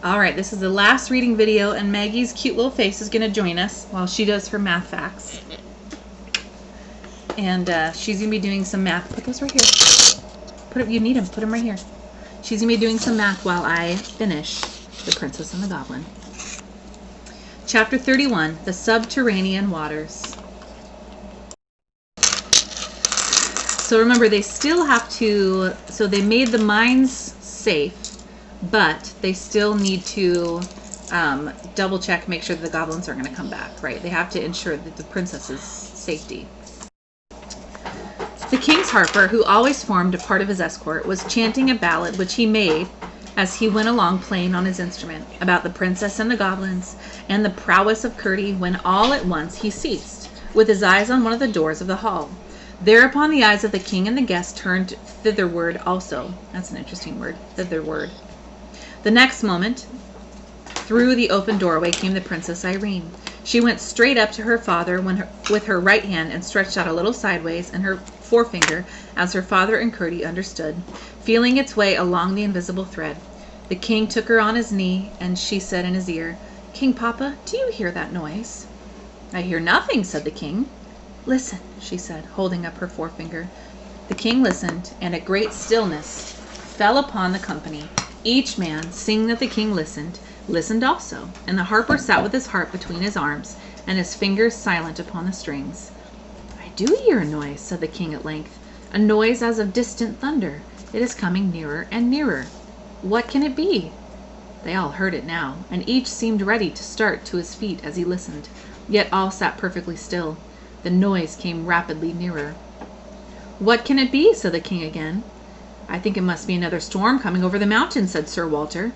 All right, this is the last reading video, and Maggie's cute little face is going to join us while she does her math facts. And she's going to be doing some math. Put those right here. You need them. Put them right here. She's going to be doing some math while I finish The Princess and the Goblin. Chapter 31, The Subterranean Waters. So remember, they still have to, so they made the mines safe, but they still need to double check, make sure that the goblins aren't going to come back, right? They have to ensure that the princess's safety. The king's harper, who always formed a part of his escort, was chanting a ballad which he made as he went along playing on his instrument, about the princess and the goblins, and the prowess of Curdie, when all at once he ceased, with his eyes on one of the doors of the hall. Thereupon the eyes of the king and the guest turned thitherward also. That's an interesting word, thitherward. The next moment, through the open doorway came the Princess Irene. She went straight up to her father with her right hand and stretched out a little sideways and her forefinger, as her father and Curdie understood, feeling its way along the invisible thread. The king took her on his knee, and she said in his ear, "King Papa, do you hear that noise?" "I hear nothing," said the king. "Listen," she said, holding up her forefinger. The king listened, and a great stillness fell upon the company. Each man, seeing that the king listened also, and the harper sat with his harp between his arms, and his fingers silent upon the strings. "I do hear a noise," said the king at length, "a noise as of distant thunder. It is coming nearer and nearer. What can it be?" They all heard it now, and each seemed ready to start to his feet as he listened, yet all sat perfectly still. The noise came rapidly nearer. "What can it be?" said the king again. "I think it must be another storm coming over the mountain," said Sir Walter.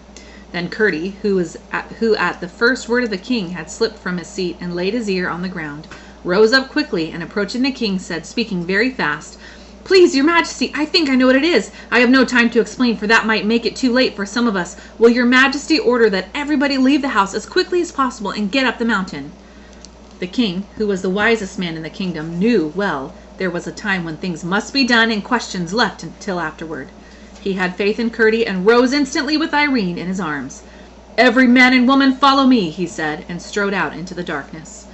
Then Curdie, who at the first word of the king had slipped from his seat and laid his ear on the ground, rose up quickly, and approaching the king said, speaking very fast, "Please, your majesty, I think I know what it is. I have no time to explain, for that might make it too late for some of us. Will your majesty order that everybody leave the house as quickly as possible and get up the mountain?" The king, who was the wisest man in the kingdom, knew well there was a time when things must be done and questions left until afterward. He had faith in Curdie and rose instantly with Irene in his arms. "Every man and woman follow me," he said, and strode out into the darkness.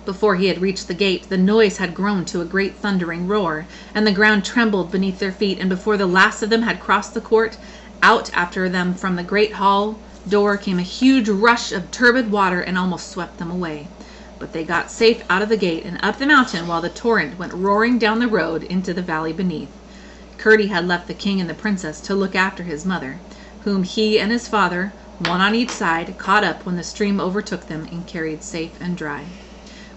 Before he had reached the gate, the noise had grown to a great thundering roar, and the ground trembled beneath their feet, and before the last of them had crossed the court, out after them from the great hall door came a huge rush of turbid water and almost swept them away. But they got safe out of the gate and up the mountain, while the torrent went roaring down the road into the valley beneath. Curdie had left the king and the princess to look after his mother, whom he and his father, one on each side, caught up when the stream overtook them and carried safe and dry.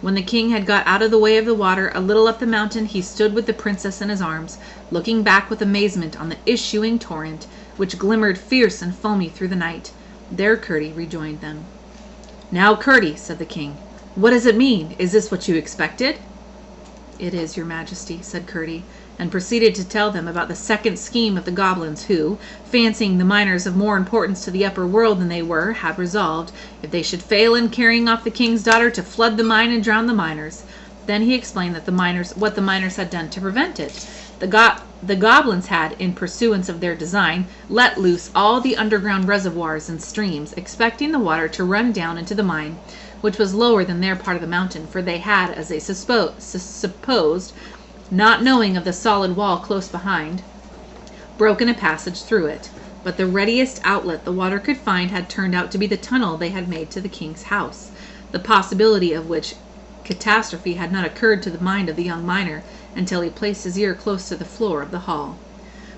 When the king had got out of the way of the water a little up the mountain, he stood with the princess in his arms, looking back with amazement on the issuing torrent, which glimmered fierce and foamy through the night. There Curdie rejoined them. "Now, Curdie," said the king, "what does it mean? Is this what you expected?" "It is, your majesty," said Curdie, and proceeded to tell them about the second scheme of the goblins who, fancying the miners of more importance to the upper world than they were, had resolved, if they should fail in carrying off the king's daughter, to flood the mine and drown the miners. Then he explained that what the miners had done to prevent it. The goblins had, in pursuance of their design, let loose all the underground reservoirs and streams, expecting the water to run down into the mine, which was lower than their part of the mountain, for they had, as they supposed, not knowing of the solid wall close behind, broken a passage through it. But the readiest outlet the water could find had turned out to be the tunnel they had made to the king's house, the possibility of which catastrophe had not occurred to the mind of the young miner until he placed his ear close to the floor of the hall.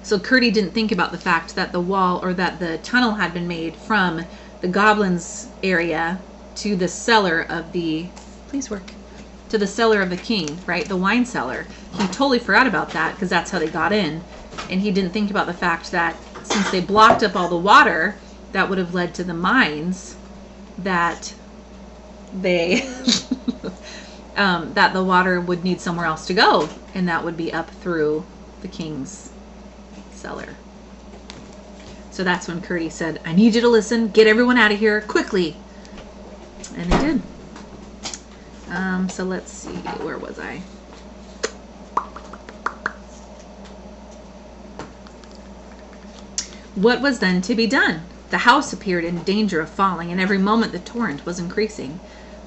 So Curdie didn't think about the fact that the wall, or that the tunnel, had been made from the goblins' area to the cellar of the to the cellar of the king, right? The wine cellar. He totally forgot about that because that's how they got in. And he didn't think about the fact that since they blocked up all the water, that would have led to the mines that they that the water would need somewhere else to go, and that would be up through the king's cellar. So that's when Curdie said, "I need you to listen. Get everyone out of here quickly." And they did. So let's see, where was I? What was then to be done? The house appeared in danger of falling, and every moment the torrent was increasing.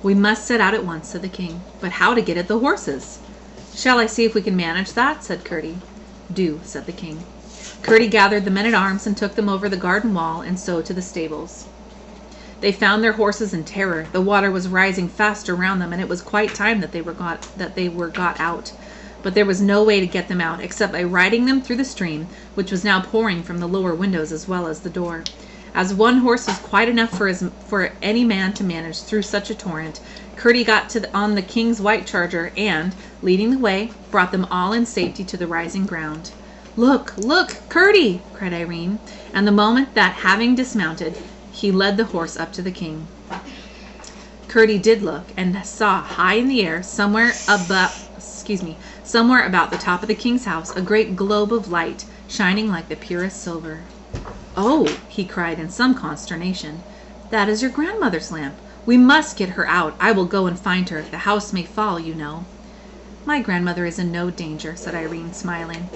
"We must set out at once," said the king. "But how to get at the horses?" "Shall I see if we can manage that?" said Curdie. "Do," said the king. Curdie gathered the men-at-arms and took them over the garden wall and so to the stables. They found their horses in terror. The water was rising fast around them, and it was quite time that they were got out. But there was no way to get them out except by riding them through the stream, which was now pouring from the lower windows as well as the door. As one horse was quite enough for any man to manage through such a torrent, Curdie got on the king's white charger and, leading the way, brought them all in safety to the rising ground. "Look, look, Curdie!" cried Irene, and the moment that, having dismounted, he led the horse up to the king. Curdie did look, and saw high in the air, somewhere about the top of the king's house, a great globe of light, shining like the purest silver. "Oh!" he cried in some consternation. "That is your grandmother's lamp. We must get her out. I will go and find her. The house may fall, you know." "My grandmother is in no danger," said Irene, smiling.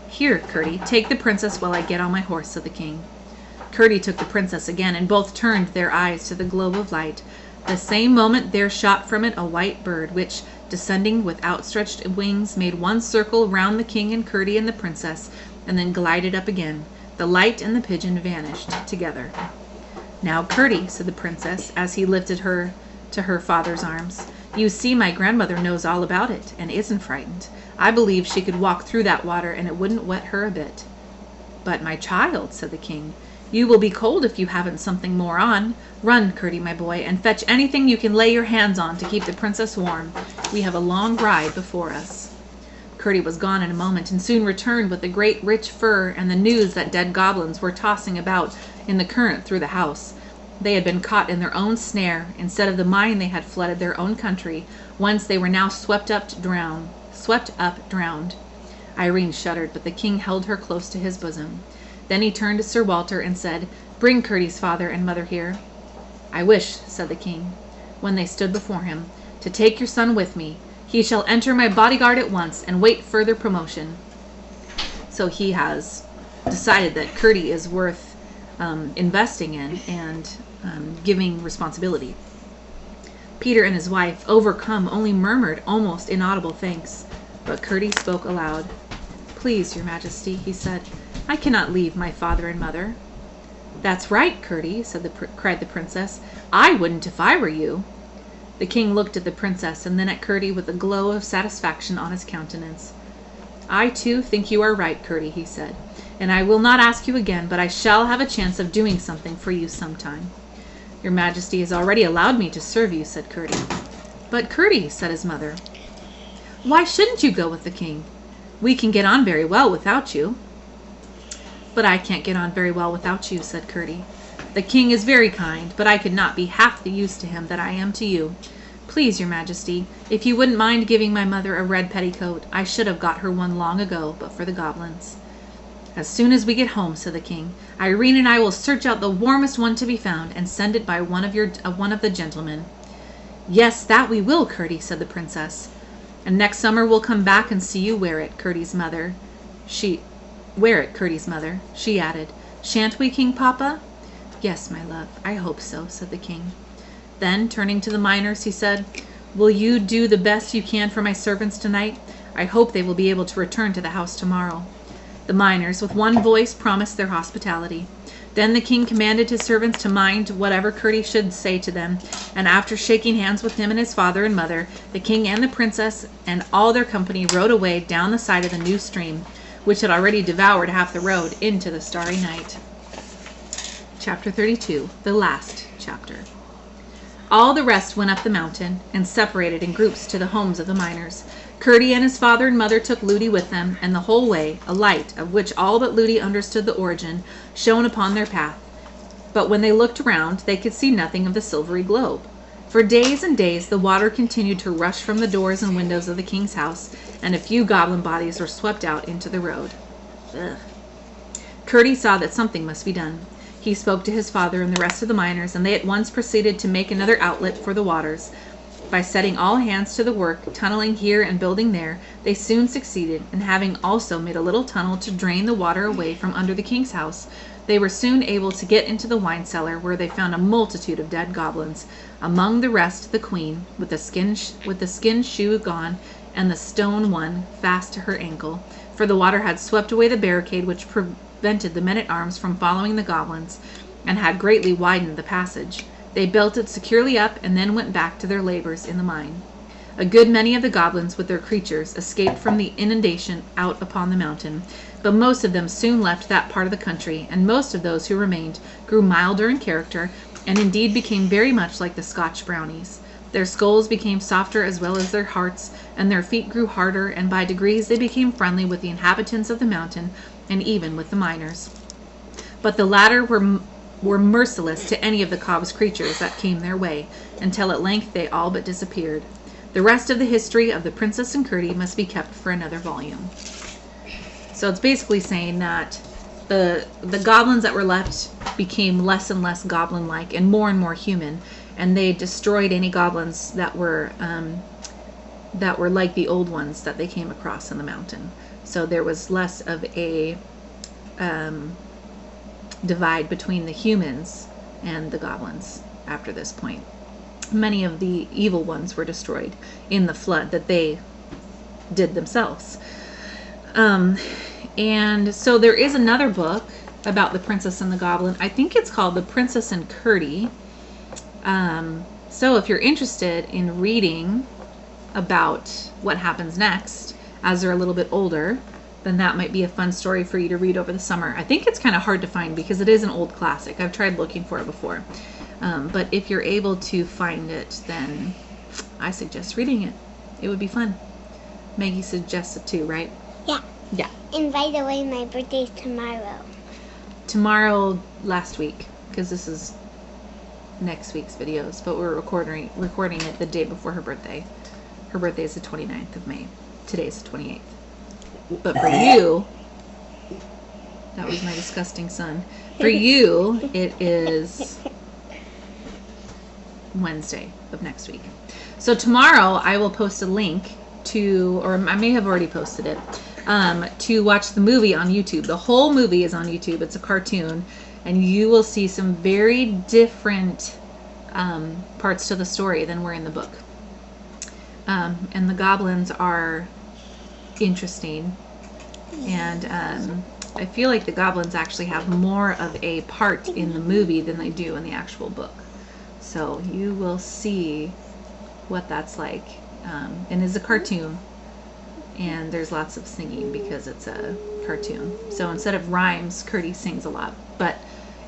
"Here, Curdie, take the princess while I get on my horse," said the king. Curdie took the princess again, and both turned their eyes to the globe of light. The same moment there shot from it a white bird, which, descending with outstretched wings, made one circle round the king and Curdie and the princess, and then glided up again. The light and the pigeon vanished together. "Now, Curdie," said the princess, as he lifted her to her father's arms, "you see my grandmother knows all about it, and isn't frightened. I believe she could walk through that water, and it wouldn't wet her a bit." "But, my child," said the king, "you will be cold if you haven't something more on. Run, Curdie, my boy, and fetch anything you can lay your hands on to keep the princess warm. We have a long ride before us." Curdie was gone in a moment, and soon returned with the great rich fur and the news that dead goblins were tossing about in the current through the house. They had been caught in their own snare. Instead of the mine, they had flooded their own country, whence they were now swept up drowned. Irene shuddered, but the king held her close to his bosom. Then he turned to Sir Walter and said, "Bring Curdie's father and mother here." "I wish," said the king, when they stood before him, "to take your son with me. He shall enter my bodyguard at once and wait further promotion." So he has decided that Curdie is worth investing in and giving responsibility. Peter and his wife, overcome, only murmured almost inaudible thanks. But Curdie spoke aloud. "Please, your majesty," he said, "I cannot leave my father and mother." "That's right, Curdie," cried the princess. "I wouldn't if I were you." The king looked at the princess and then at Curdie with a glow of satisfaction on his countenance. "I, too, think you are right, Curdie," he said, "and I will not ask you again, but I shall have a chance of doing something for you sometime." "Your majesty has already allowed me to serve you," said Curdie. "But Curdie," said his mother, "why shouldn't you go with the king? We can get on very well without you." "But I can't get on very well without you," said Curdie. "The king is very kind, but I could not be half the use to him that I am to you. Please, your majesty, if you wouldn't mind giving my mother a red petticoat, I should have got her one long ago, but for the goblins." "As soon as we get home," said the king, "Irene and I will search out the warmest one to be found and send it by one of the gentlemen." "Yes, that we will, Curdie," said the princess. "And next summer we'll come back and see you wear it, Curdie's mother." She added. "Shan't we, King Papa?" "Yes, my love, I hope so," said the king. Then, turning to the miners, he said, "Will you do the best you can for my servants tonight? I hope they will be able to return to the house tomorrow." The miners, with one voice, promised their hospitality. Then the king commanded his servants to mind whatever Curdie should say to them, and after shaking hands with him and his father and mother, the king and the princess and all their company rode away down the side of the new stream, which had already devoured half the road, into the starry night. Chapter 32, the last chapter. All the rest went up the mountain and separated in groups to the homes of the miners. Curdie and his father and mother took Ludi with them, and the whole way a light, of which all but Ludi understood the origin, shone upon their path. But when they looked around, they could see nothing of the silvery globe. For days and days the water continued to rush from the doors and windows of the king's house, and a few goblin bodies were swept out into the road. Ugh. Curdie saw that something must be done. He spoke to his father and the rest of the miners, and they at once proceeded to make another outlet for the waters. By setting all hands to the work, tunneling here and building there, they soon succeeded, and having also made a little tunnel to drain the water away from under the king's house, They were soon able to get into the wine cellar, where they found a multitude of dead goblins, among the rest the queen, with the skin shoe gone, and the stone one fast to her ankle, for the water had swept away the barricade which prevented the men-at-arms from following the goblins, and had greatly widened the passage. They built it securely up, and then went back to their labors in the mine. A good many of the goblins with their creatures escaped from the inundation out upon the mountain, but most of them soon left that part of the country, and most of those who remained grew milder in character, and indeed became very much like the Scotch brownies. Their skulls became softer as well as their hearts, and their feet grew harder, and by degrees they became friendly with the inhabitants of the mountain, and even with the miners. But the latter were merciless to any of the cob's creatures that came their way, until at length they all but disappeared. The rest of the history of the Princess and Curdie must be kept for another volume. So it's basically saying that the goblins that were left became less and less goblin-like and more human, and they destroyed any goblins that were like the old ones that they came across in the mountain. So there was less of a divide between the humans and the goblins after this point. Many of the evil ones were destroyed in the flood that they did themselves. And so there is another book about the Princess and the Goblin. I think it's called The Princess and Curdie. So if you're interested in reading about what happens next as they're a little bit older, then that might be a fun story for you to read over the summer. I think it's kind of hard to find because it is an old classic. I've tried looking for it before. But if you're able to find it, then I suggest reading it. It would be fun. Maggie suggests it too, right? Yeah. Yeah. And by the way, my birthday's tomorrow. Tomorrow, last week, because this is next week's videos, but we're recording it the day before her birthday. Her birthday is the 29th of May. Today's the 28th. But for you, that was my disgusting son. For you, it is Wednesday of next week. So tomorrow I will post a link to, or I may have already posted it, to watch the movie on YouTube. The whole movie is on YouTube. It's a cartoon, and you will see some very different parts to the story than were in the book. And the goblins are interesting, and I feel like the goblins actually have more of a part in the movie than they do in the actual book. So you will see what that's like. And it's a cartoon, and there's lots of singing because it's a cartoon. So instead of rhymes, Curdie sings a lot, but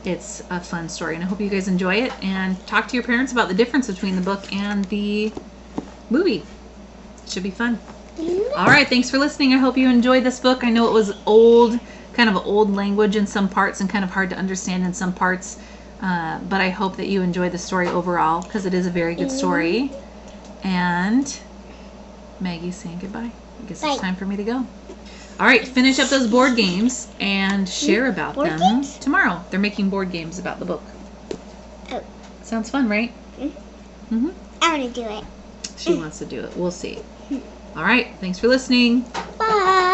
it's a fun story, and I hope you guys enjoy it, and talk to your parents about the difference between the book and the movie. It should be fun. All right, thanks for listening. I hope you enjoyed this book. I know it was old, kind of old language in some parts and kind of hard to understand in some parts, but I hope that you enjoyed the story overall, because it is a very good story. And Maggie's saying goodbye. I guess it's time for me to go. All right, finish up those board games and share about them tomorrow. They're making board games about the book. Oh. Sounds fun, right? Mm-hmm. I want to do it. She wants to do it. We'll see. All right, thanks for listening. Bye.